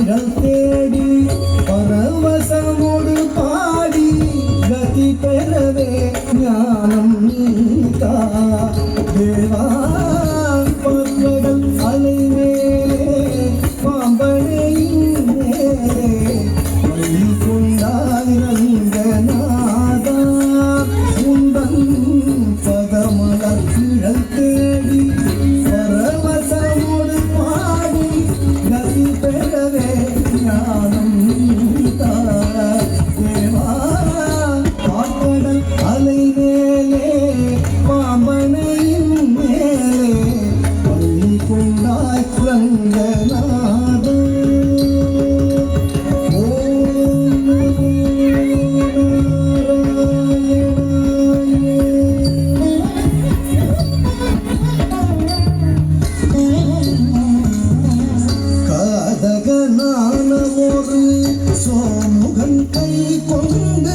நிழல் தேடி பரவசமோடு பாடி கதி பெறவே ஞானம் நீதா தேவா பங்கடல் அலை மேலே பாம்பனையின் மேலே வழி கொண்டாயிரங்க நாதா உந்தன் பதமலர் நிழல் தேடி பரவசமோடு பாடி கதி பெறவே ஞானம் நீதா தேவா பாக்கடல் அலை மேலே பாம்பனையின் மேலே பள்ளி கொண்டாய் ரங்கநாத காதகனான ஒரு சோமுகன் கை கொண்டு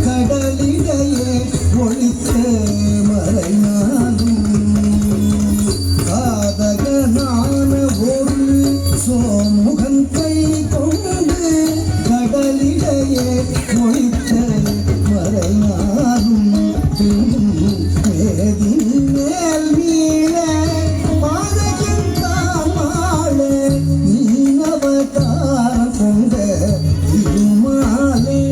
கடலிடையே ஒழித்த மறைநாளும் காதகனான ஒரு சோமுகன் கை கொண்டு கடலிடையே ஒழித்த மறைநாளும் மேதின் மேல் மீள பாதகின் தாமாள நீனவதாரம் கொண்ட திருமாலே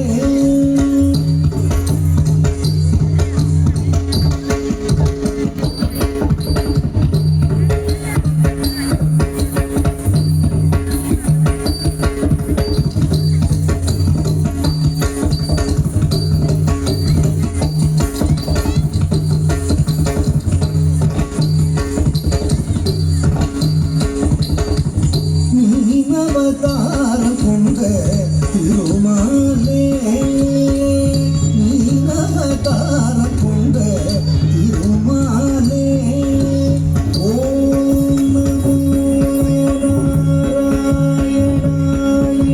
நீனவதாரம் கொண்ட திருமாலே நீனவதாரம் கொண்ட திருமாலே ஓம் நமோ நாராயணாய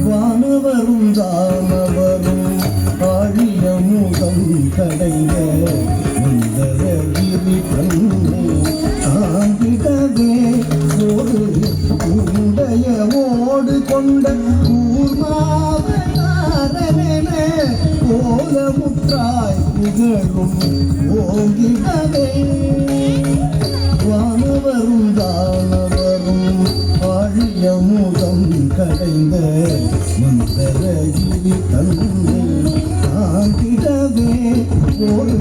வானவரும் தானவரும் ஆழிய முதம் கடைந்த முந்தரகிரி தன்னை தாங்கிடவே ஒரு உடைய ஓடு கொண்ட கூர்மாவதாரனென கோலமுற்றாய் புகழும் ஓங்கிடவே வானவரும் தானவரும் ஆழிய முதம் கடைந்த மந்தரகிரி தன்னை தாங்கிடவே ஒரு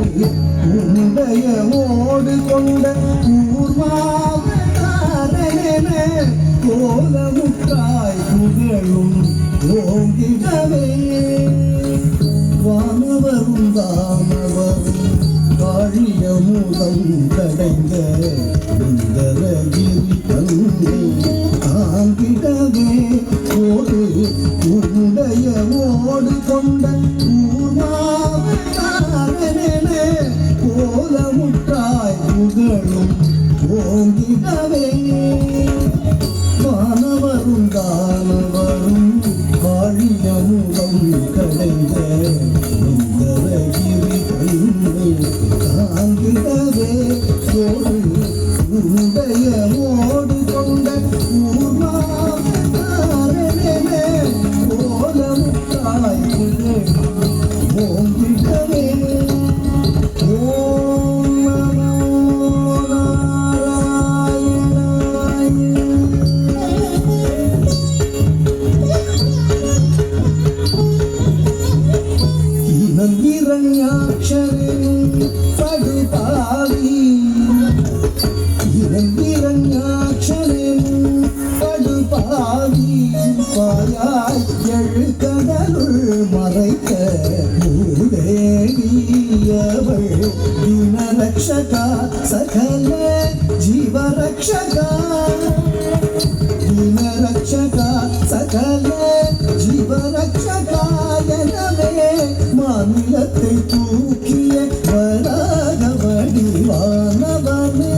உடைய ஓடு கொண்ட கூர்மாவதாரனென கோலமுற்றாய் புகழும் ஓங்கிடவே வானவரும் தானவரும் வாழிய முதம் கடைந்த சுந்தரகிரி தன்னை தாங்கிடவே ஒரு உடைய ஓடு கொண்ட கூர்மாவதாரனென கோலமுற்றாய் புகழும் ஓங்கிடவே வானவரும் தானவரும் வாழிய முதம் கடைந்த சுந்தரகிரி தன்னை தாங்கிடவே ஒரு உடைய ஓடு கொண்ட கூர்மாவதாரனென கோலமுற்றாய் புகழும் ஓங்கிடவே ஓம் நமோ நாராயணாய இரண்யாட்சரனும் படுபாவி இரண்யாட்சரனும் படுபாவி பாயாய் எழுகடலுள் மறைக்க மூடேவியவள் தினரக்ஷகா சகல ஜீவரக்ஷகா தினரக்ஷகா சகல ஜீவரக்ஷகா எனவே மாநிலத்தை தூக்கிய வராக வடிவானவனே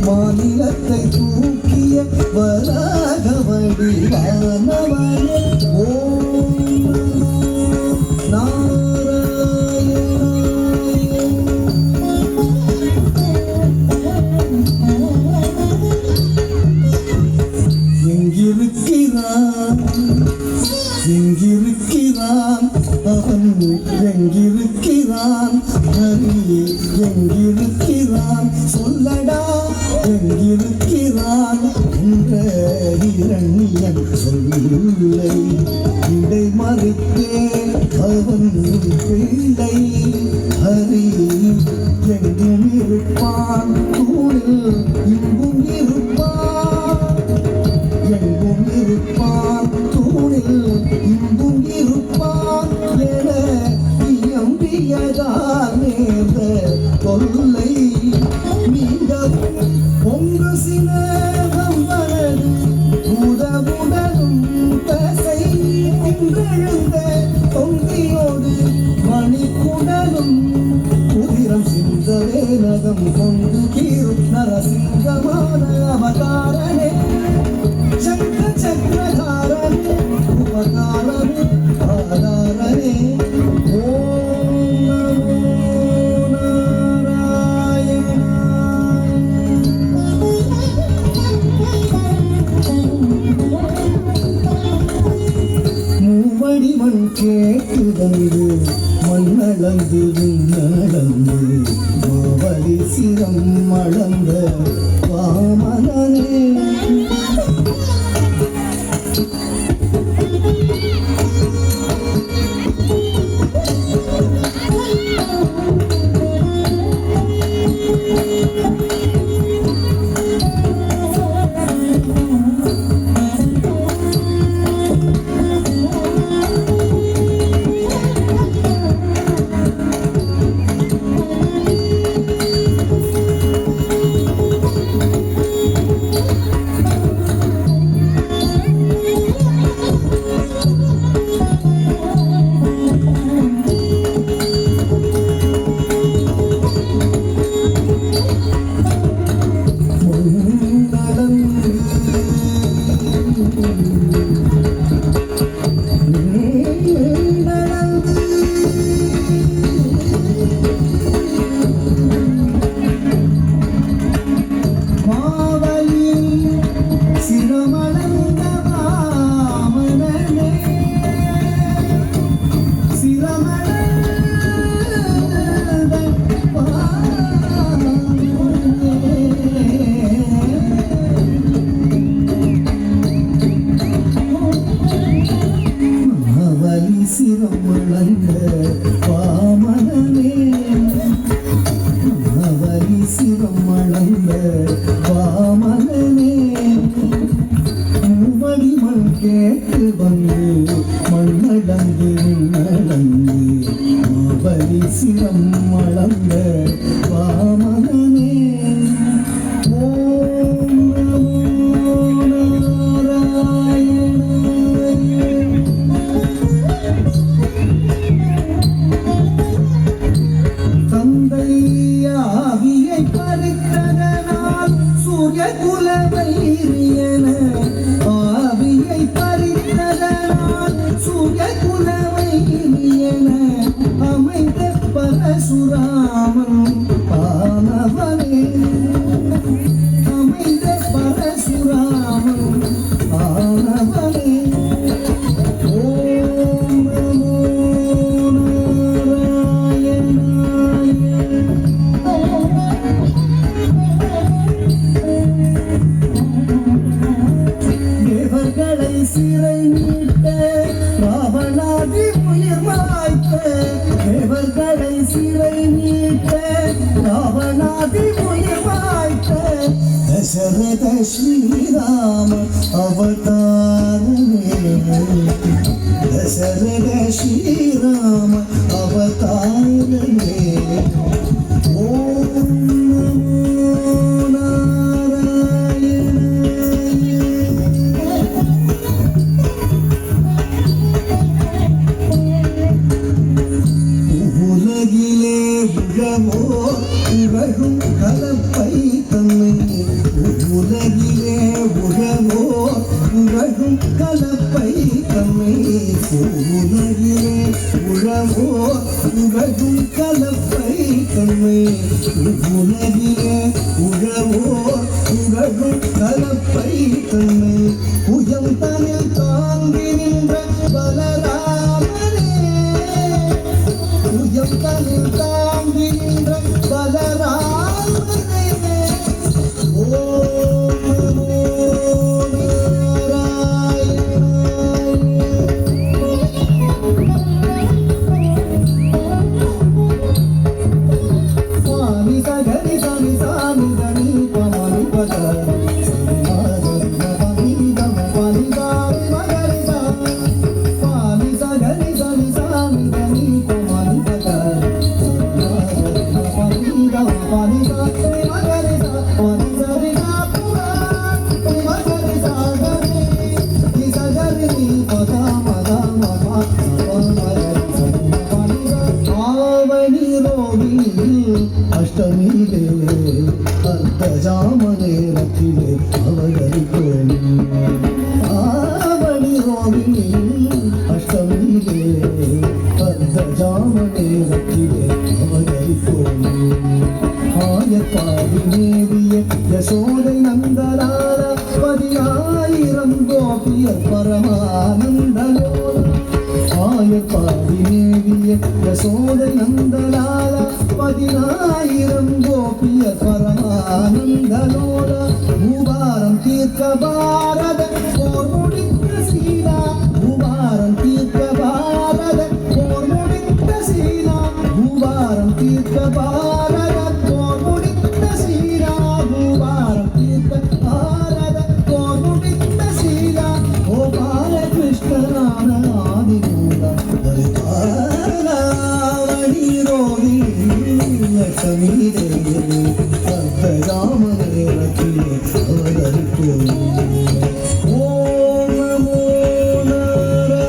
மாநிலத்தை தூக்கிய வராக வடிவானவனே ஓம் இருப்பான் தூணில் இங்கும் இருப்பான் எங்கும் இருப்பான் தூணில் இங்கும் இருப்பான் என இயம்பியதால் நேர்ந்த தொல்லை நீங்கவும் பொங்கு சினகம் வலது உதவுடலும் தசை நின்றெழுந்த தொங்கியோடு மணிக்குடலும் உதிரம் சிந்தவே நகம் கொண்டு கீரும் நரசிங்கமான அவதாரனே சக்கர சக்கரதாரனே உபகாரனே ஆதாரனே ஓம் நமோ மூவடிமண் கேட்டு வந்து மண்ணளந்து விண்ணளந்து மாவடி சிரம் அளந்த வாமனனே கேட்டு வந்து மண்ணடங்கு நடந்து மாபலி சிரம் அளந்த வாமனனே ஓம் நமோ நாராயணாய தந்தையாவியை பறித்ததனால் சூரிய குலவைரியன ஆவியை பறித்ததனால் சூரிய குலவைரியன அமைந்த பரசுராமன் ஆனவனே அமைந்த பரசுராமன் ஆனவனே ஓம் நமோ சிறை மீட்ட ராவணாதி உயிர் மாய்த்த தேவர்களை சிறை மீட்ட ராவணாதி உயிர் மாய்த்த தசரத ஸ்ரீராம அவதாரமே தசரத ஸ்ரீராம அவதாரமே ஓம் நமோ உலகும் கலப்பை தன்னை உலகிலே உழவோ உலகும் கலப்பை தன்னை உலகிலே உழவோ உலகும் கலப்பை தன்னை உலகிலே உழவோ உலகும் கலப்பை தன்னை உயம் தனில் தாங்கி நின்ற பலராமனே உயம் தனில் தாங்கி நின்ற பலராமனே ஓம் நமோ நாராயணாய. அஷ்டமியிலே அர்த்தஜாமநேரத்திலே அவதரிப்போம் ஆவணி ரோகிணி அஷ்டமியிலே அர்த்தஜாமநேரத்திலே அவதரிப்போம் ஆயப்பாடி நேவிய யசோதை நந்தலால 10,000 கோபியர் பரமானந்தலோல ஆயப்பாடி நேவிய யசோதை நந்தலால 10,000 கோபிய பரமானந்தலோல பூபாரம் தீர்க்க பாரத போர் முடித்த சீலா பூபாரம் தீர்க்க பாரத போர் முடித்த சீலா பூபாரம் தீர்க்க பாரத போர் முடித்த சீலா பூபாரம் தீர்க்க பாரத போர் முடித்த சீலா கோபால கிருஷ்ணனான ஆதிமூல பரிபாலனாவணி ரோகிணி லட்சுமிதே அர்த்தராமநேரத்திலே அவதரிப்போம் ஓம் நமோ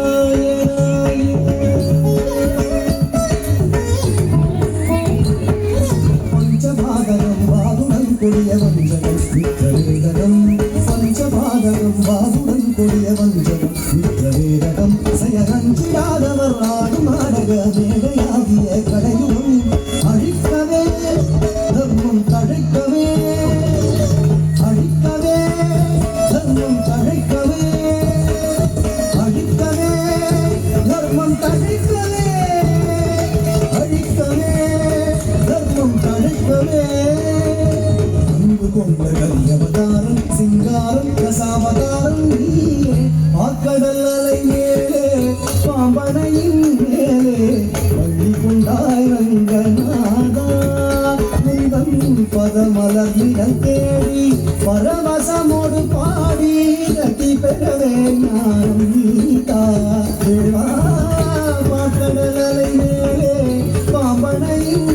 நாராயணாய பஞ்சபாதகம் வாதுடன் கொடிய வஞ்சகம் மித்திரவேதகம் பஞ்சபாதகம் வாதுடன் கொடிய வஞ்சகம் மித்திரவேதகம் செயகஞ்சியாதவர் ஆடும் நாடக மேடையாகிய கடையுடன் அழிக்கவே தர்மம் தழைக்கவே அழிக்கவே தர்மம் தழைக்கவே அழிக்கவே தர்மம் தழைக்கவே அழிக்கவே தர்மம் தழைக்கவே அன்பு கொண்ட கலியவதாரம் சிங்காரம் ரசாவதாரம் நீயே ஆக்கடல் அலை மேலே பாம்பனையின் மேலே பள்ளி கொண்டாய் ரங்கநாதா முந்தன் பதமலர்ந்திடம் தேடி பரவசமோடு பாடி ரத்தி பெறவே ஞானம் நீதா தேவா பாக்கடல் அலை மேலே பாம்பனையின்